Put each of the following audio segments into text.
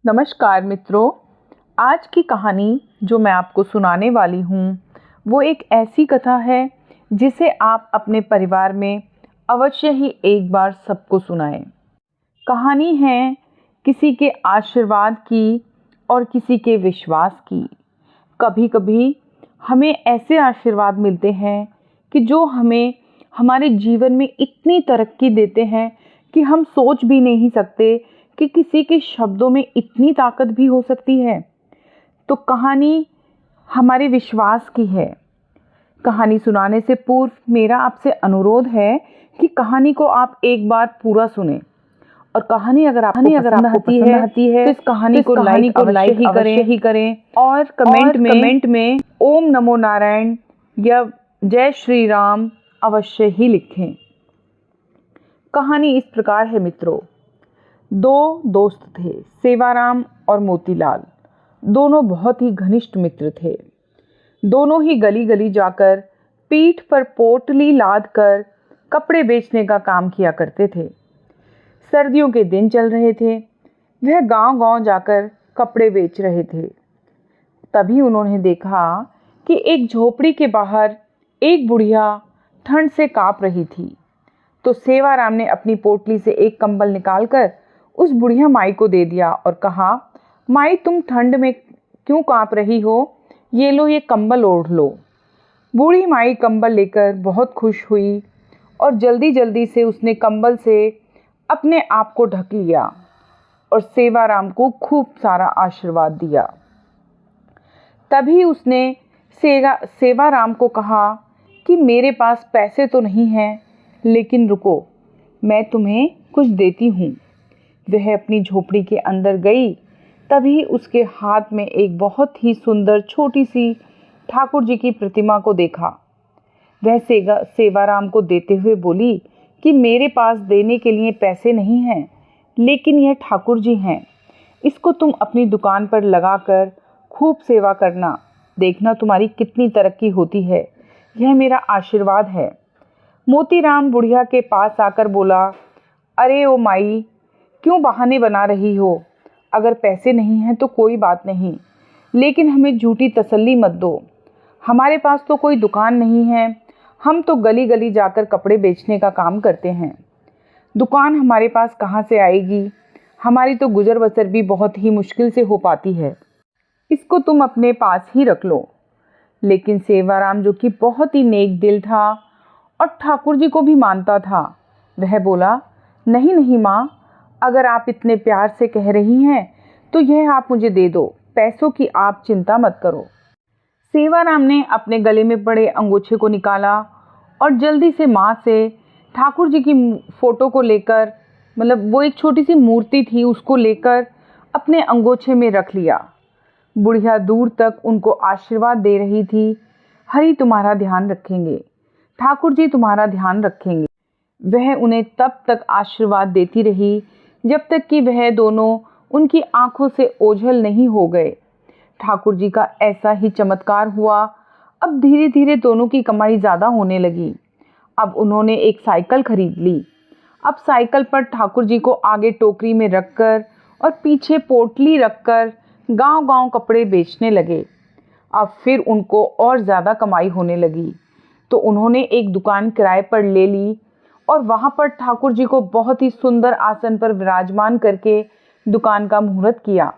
नमस्कार मित्रों। आज की कहानी जो मैं आपको सुनाने वाली हूँ वो एक ऐसी कथा है जिसे आप अपने परिवार में अवश्य ही एक बार सबको सुनाएं। कहानी है किसी के आशीर्वाद की और किसी के विश्वास की। कभी कभी हमें ऐसे आशीर्वाद मिलते हैं कि जो हमें हमारे जीवन में इतनी तरक्की देते हैं कि हम सोच भी नहीं सकते कि किसी के शब्दों में इतनी ताकत भी हो सकती है। तो कहानी हमारे विश्वास की है। कहानी सुनाने से पूर्व मेरा आपसे अनुरोध है कि कहानी को आप एक बार पूरा सुने और कहानी अगर आपको पसंद आती है तो इस कहानी को लाइक अवश्य ही करें और कमेंट में ओम नमो नारायण या जय श्री राम अवश्य ही लिखें। कहानी इस प्रकार है मित्रों। दो दोस्त थे, सेवाराम और मोतीलाल। दोनों बहुत ही घनिष्ठ मित्र थे। दोनों ही गली गली जाकर पीठ पर पोटली लाद कर कपड़े बेचने का काम किया करते थे। सर्दियों के दिन चल रहे थे। वह गांव-गांव जाकर कपड़े बेच रहे थे। तभी उन्होंने देखा कि एक झोपड़ी के बाहर एक बुढ़िया ठंड से कांप रही थी। तो सेवाराम ने अपनी पोटली से एक कंबल निकालकर उस बुढ़िया माई को दे दिया और कहा, माई तुम ठंड में क्यों कांप रही हो, ये लो ये कंबल ओढ़ लो। बूढ़ी माई कंबल लेकर बहुत खुश हुई और जल्दी जल्दी से उसने कंबल से अपने आप को ढक लिया और सेवाराम को खूब सारा आशीर्वाद दिया। तभी उसने सेवाराम को कहा कि मेरे पास पैसे तो नहीं हैं, लेकिन रुको, मैं तुम्हें कुछ देती हूँ। वह अपनी झोपड़ी के अंदर गई। तभी उसके हाथ में एक बहुत ही सुंदर छोटी सी ठाकुर जी की प्रतिमा को देखा। वह सेवाराम को देते हुए बोली कि मेरे पास देने के लिए पैसे नहीं हैं, लेकिन यह ठाकुर जी हैं। इसको तुम अपनी दुकान पर लगाकर खूब सेवा करना, देखना तुम्हारी कितनी तरक्की होती है। यह मेरा आशीर्वाद है। मोतीराम बुढ़िया के पास आकर बोला, अरे ओ माई, क्यों बहाने बना रही हो? अगर पैसे नहीं हैं तो कोई बात नहीं, लेकिन हमें झूठी तसल्ली मत दो। हमारे पास तो कोई दुकान नहीं है, हम तो गली गली जाकर कपड़े बेचने का काम करते हैं। दुकान हमारे पास कहाँ से आएगी? हमारी तो गुजर बसर भी बहुत ही मुश्किल से हो पाती है। इसको तुम अपने पास ही रख लो। लेकिन सेवाराम, जो कि बहुत ही नेक दिल था और ठाकुर जी को भी मानता था, वह बोला, नहीं नहीं माँ, अगर आप इतने प्यार से कह रही हैं तो यह आप मुझे दे दो। पैसों की आप चिंता मत करो। सेवाराम ने अपने गले में पड़े अंगूछे को निकाला और जल्दी से माँ से ठाकुर जी की फोटो को लेकर, मतलब वो एक छोटी सी मूर्ति थी, उसको लेकर अपने अंगूछे में रख लिया। बुढ़िया दूर तक उनको आशीर्वाद दे रही थी, हरि तुम्हारा ध्यान रखेंगे, ठाकुर जी तुम्हारा ध्यान रखेंगे। वह उन्हें तब तक आशीर्वाद देती रही जब तक कि वह दोनों उनकी आंखों से ओझल नहीं हो गए। ठाकुर जी का ऐसा ही चमत्कार हुआ। अब धीरे धीरे दोनों की कमाई ज़्यादा होने लगी। अब उन्होंने एक साइकिल खरीद ली। अब साइकिल पर ठाकुर जी को आगे टोकरी में रखकर और पीछे पोटली रखकर गांव-गांव कपड़े बेचने लगे। अब फिर उनको और ज़्यादा कमाई होने लगी, तो उन्होंने एक दुकान किराए पर ले ली और वहाँ पर ठाकुर जी को बहुत ही सुंदर आसन पर विराजमान करके दुकान का मुहूर्त किया।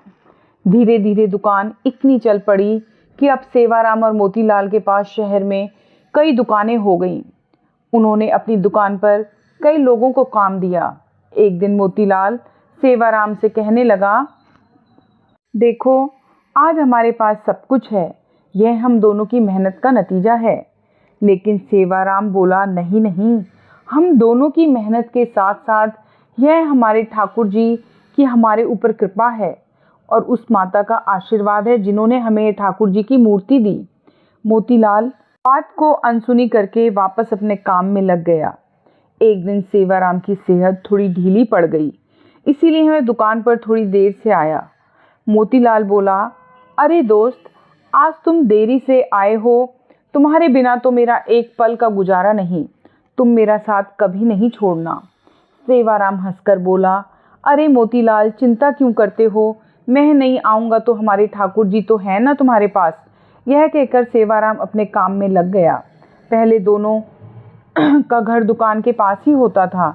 धीरे धीरे दुकान इतनी चल पड़ी कि अब सेवाराम और मोतीलाल के पास शहर में कई दुकानें हो गईं। उन्होंने अपनी दुकान पर कई लोगों को काम दिया। एक दिन मोतीलाल सेवाराम से कहने लगा, देखो, आज हमारे पास सब कुछ है, यह हम दोनों की मेहनत का नतीजा है। लेकिन सेवाराम बोला, नहीं नहीं, हम दोनों की मेहनत के साथ साथ यह हमारे ठाकुर जी की हमारे ऊपर कृपा है और उस माता का आशीर्वाद है जिन्होंने हमें ठाकुर जी की मूर्ति दी। मोतीलाल बात को अनसुनी करके वापस अपने काम में लग गया। एक दिन सेवाराम की सेहत थोड़ी ढीली पड़ गई, इसीलिए वह दुकान पर थोड़ी देर से आया। मोतीलाल बोला, अरे दोस्त, आज तुम देरी से आए हो, तुम्हारे बिना तो मेरा एक पल का गुजारा नहीं, तुम मेरा साथ कभी नहीं छोड़ना। सेवाराम हंसकर बोला, अरे मोतीलाल, चिंता क्यों करते हो, मैं नहीं आऊँगा तो हमारे ठाकुर जी तो हैं ना तुम्हारे पास। यह कहकर सेवाराम अपने काम में लग गया। पहले दोनों का घर दुकान के पास ही होता था,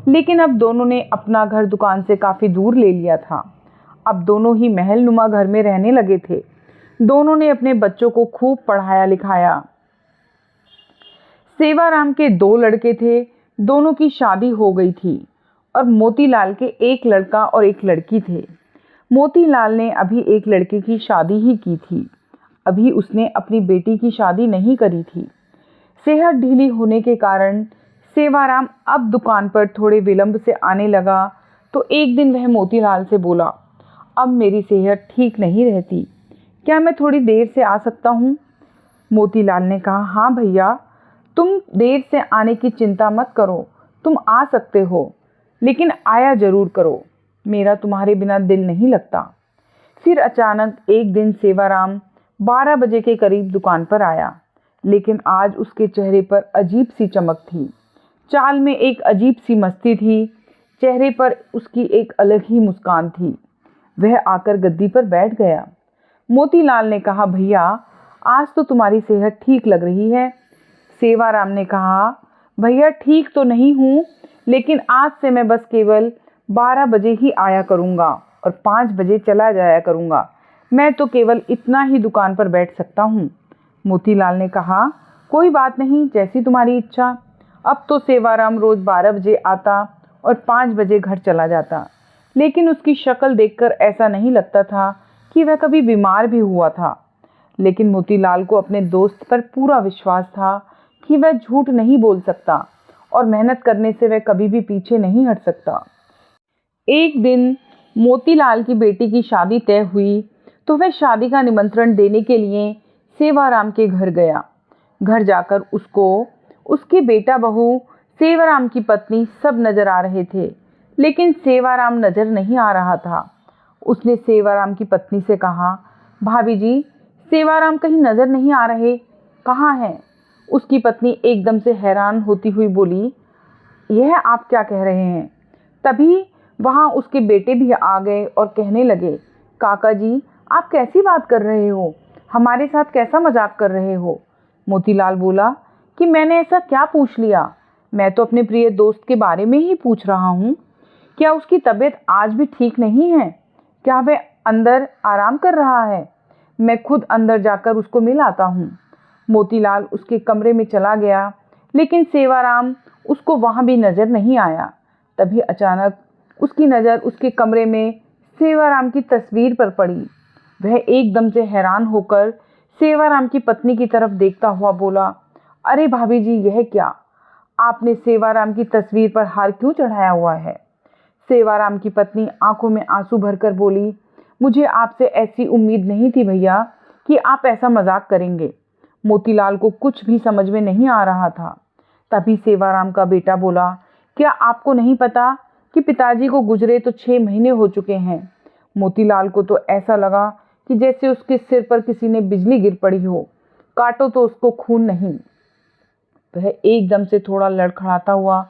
लेकिन अब दोनों ने अपना घर दुकान से काफ़ी दूर ले लिया था। अब दोनों ही महल नुमा घर में रहने लगे थे। दोनों ने अपने बच्चों को खूब पढ़ाया लिखाया। सेवाराम के 2 लड़के थे, दोनों की शादी हो गई थी और मोतीलाल के 1 लड़का और 1 लड़की थे। मोतीलाल ने अभी एक लड़के की शादी ही की थी, अभी उसने अपनी बेटी की शादी नहीं करी थी। सेहत ढीली होने के कारण सेवाराम अब दुकान पर थोड़े विलंब से आने लगा, तो एक दिन वह मोतीलाल से बोला, अब मेरी सेहत ठीक नहीं रहती, क्या मैं थोड़ी देर से आ सकता हूँ? मोतीलाल ने कहा, हाँ भैया, तुम देर से आने की चिंता मत करो, तुम आ सकते हो, लेकिन आया जरूर करो, मेरा तुम्हारे बिना दिल नहीं लगता। फिर अचानक एक दिन सेवाराम 12 बजे के करीब दुकान पर आया, लेकिन आज उसके चेहरे पर अजीब सी चमक थी, चाल में एक अजीब सी मस्ती थी, चेहरे पर उसकी एक अलग ही मुस्कान थी। वह आकर गद्दी पर बैठ गया। मोतीलाल ने कहा, भैया, आज तो तुम्हारी सेहत ठीक लग रही है। सेवाराम ने कहा, भैया ठीक तो नहीं हूँ, लेकिन आज से मैं बस केवल 12 बजे ही आया करूँगा और 5 बजे चला जाया करूँगा। मैं तो केवल इतना ही दुकान पर बैठ सकता हूँ। मोतीलाल ने कहा, कोई बात नहीं, जैसी तुम्हारी इच्छा। अब तो सेवाराम रोज 12 बजे आता और 5 बजे घर चला जाता, लेकिन उसकी शक्ल देखकर ऐसा नहीं लगता था कि वह कभी बीमार भी हुआ था। लेकिन मोतीलाल को अपने दोस्त पर पूरा विश्वास था कि वह झूठ नहीं बोल सकता और मेहनत करने से वह कभी भी पीछे नहीं हट सकता। एक दिन मोतीलाल की बेटी की शादी तय हुई, तो वह शादी का निमंत्रण देने के लिए सेवाराम के घर गया। घर जाकर उसको उसके बेटा बहू, सेवाराम की पत्नी सब नजर आ रहे थे, लेकिन सेवाराम नजर नहीं आ रहा था। उसने सेवाराम की पत्नी से कहा, भाभी जी, सेवाराम कहीं नजर नहीं आ रहे, कहाँ हैं? उसकी पत्नी एकदम से हैरान होती हुई बोली, यह आप क्या कह रहे हैं? तभी वहां उसके बेटे भी आ गए और कहने लगे, काका जी, आप कैसी बात कर रहे हो? हमारे साथ कैसा मजाक कर रहे हो? मोतीलाल बोला कि मैंने ऐसा क्या पूछ लिया? मैं तो अपने प्रिय दोस्त के बारे में ही पूछ रहा हूँ। क्या उसकी तबीयत आज भी ठीक नहीं है? क्या वह अंदर आराम कर रहा है? मैं खुद अंदर जाकर उसको मिल आता हूँ। मोतीलाल उसके कमरे में चला गया, लेकिन सेवाराम उसको वहां भी नजर नहीं आया। तभी अचानक उसकी नज़र उसके कमरे में सेवाराम की तस्वीर पर पड़ी। वह एकदम से हैरान होकर सेवाराम की पत्नी की तरफ देखता हुआ बोला, अरे भाभी जी, यह क्या? आपने सेवाराम की तस्वीर पर हार क्यों चढ़ाया हुआ है? सेवाराम की पत्नी आंखों में आंसू भरकर बोली, मुझे आपसे ऐसी उम्मीद नहीं थी भैया कि आप ऐसा मजाक करेंगे। मोतीलाल को कुछ भी समझ में नहीं आ रहा था। तभी सेवाराम का बेटा बोला, क्या आपको नहीं पता कि पिताजी को गुजरे तो 6 महीने हो चुके हैं? मोतीलाल को तो ऐसा लगा कि जैसे उसके सिर पर किसी ने बिजली गिर पड़ी हो। काटो तो उसको खून नहीं। वह एकदम से थोड़ा लड़खड़ाता हुआ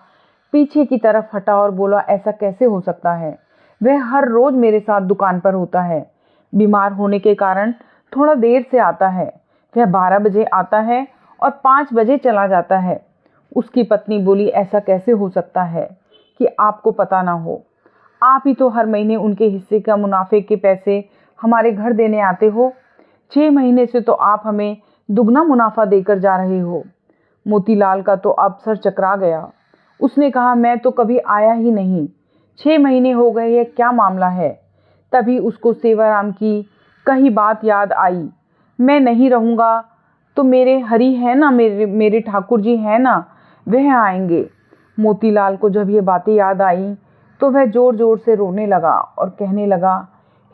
पीछे की तरफ हटा और बोला, ऐसा कैसे हो सकता है? वह हर रोज मेरे साथ दुकान पर होता है। बीमार होने के कारण थोड़ा देर से आता है। वह 12 बजे आता है और 5 बजे चला जाता है। उसकी पत्नी बोली, ऐसा कैसे हो सकता है कि आपको पता ना हो? आप ही तो हर महीने उनके हिस्से का मुनाफे के पैसे हमारे घर देने आते हो। 6 महीने से तो आप हमें दुगना मुनाफा देकर जा रहे हो। मोतीलाल का तो अब सर चकरा गया। उसने कहा, मैं तो कभी आया ही नहीं, 6 महीने हो गए, ये क्या मामला है? तभी उसको सेवाराम की कही बात याद आई, मैं नहीं रहूँगा तो मेरे हरि है ना, मेरे ठाकुर जी है ना, वह आएंगे। मोतीलाल को जब ये बातें याद आई तो वह जोर जोर से रोने लगा और कहने लगा,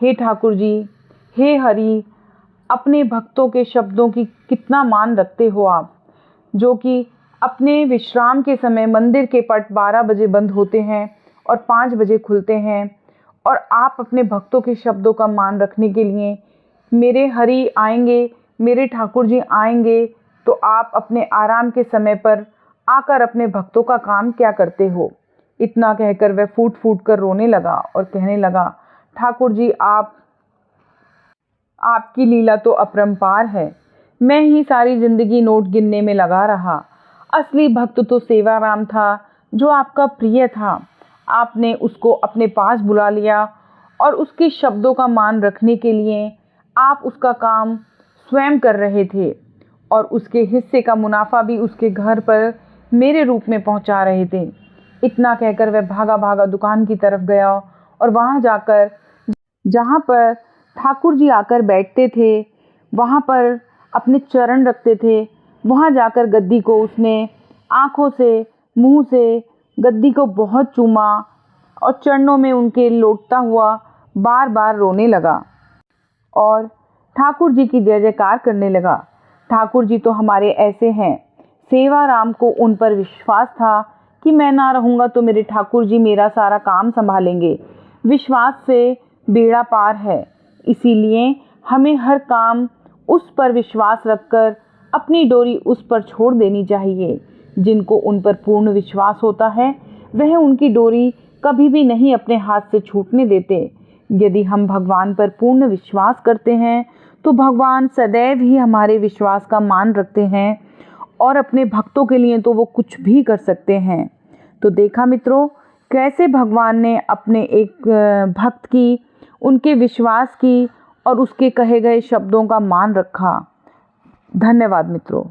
हे ठाकुर जी, हे हरि, अपने भक्तों के शब्दों की कितना मान रखते हो आप, जो कि अपने विश्राम के समय मंदिर के पट 12 बजे बंद होते हैं और 5 बजे खुलते हैं, और आप अपने भक्तों के शब्दों का मान रखने के लिए मेरे हरि आएंगे, मेरे ठाकुर जी आएंगे, तो आप अपने आराम के समय पर आकर अपने भक्तों का काम क्या करते हो? इतना कहकर वह फूट फूट कर रोने लगा और कहने लगा, ठाकुर जी, आप आपकी लीला तो अपरंपार है। मैं ही सारी जिंदगी नोट गिनने में लगा रहा। असली भक्त तो सेवाराम था, जो आपका प्रिय था। आपने उसको अपने पास बुला लिया और उसके शब्दों का मान रखने के लिए आप उसका काम स्वयं कर रहे थे और उसके हिस्से का मुनाफा भी उसके घर पर मेरे रूप में पहुंचा रहे थे। इतना कहकर वह भागा भागा दुकान की तरफ गया और वहां जाकर जहां पर ठाकुर जी आकर बैठते थे, वहां पर अपने चरण रखते थे, वहां जाकर गद्दी को उसने आंखों से, मुंह से गद्दी को बहुत चूमा और चरणों में उनके लौटता हुआ बार बार रोने लगा और ठाकुर जी की जय जयकार करने लगा। ठाकुर जी तो हमारे ऐसे हैं। सेवाराम को उन पर विश्वास था कि मैं ना रहूँगा तो मेरे ठाकुर जी मेरा सारा काम संभालेंगे। विश्वास से बेड़ा पार है, इसीलिए हमें हर काम उस पर विश्वास रखकर अपनी डोरी उस पर छोड़ देनी चाहिए। जिनको उन पर पूर्ण विश्वास होता है वह उनकी डोरी कभी भी नहीं अपने हाथ से छूटने देते। यदि हम भगवान पर पूर्ण विश्वास करते हैं तो भगवान सदैव ही हमारे विश्वास का मान रखते हैं और अपने भक्तों के लिए तो वो कुछ भी कर सकते हैं। तो देखा मित्रों, कैसे भगवान ने अपने एक भक्त की, उनके विश्वास की और उसके कहे गए शब्दों का मान रखा। धन्यवाद मित्रों।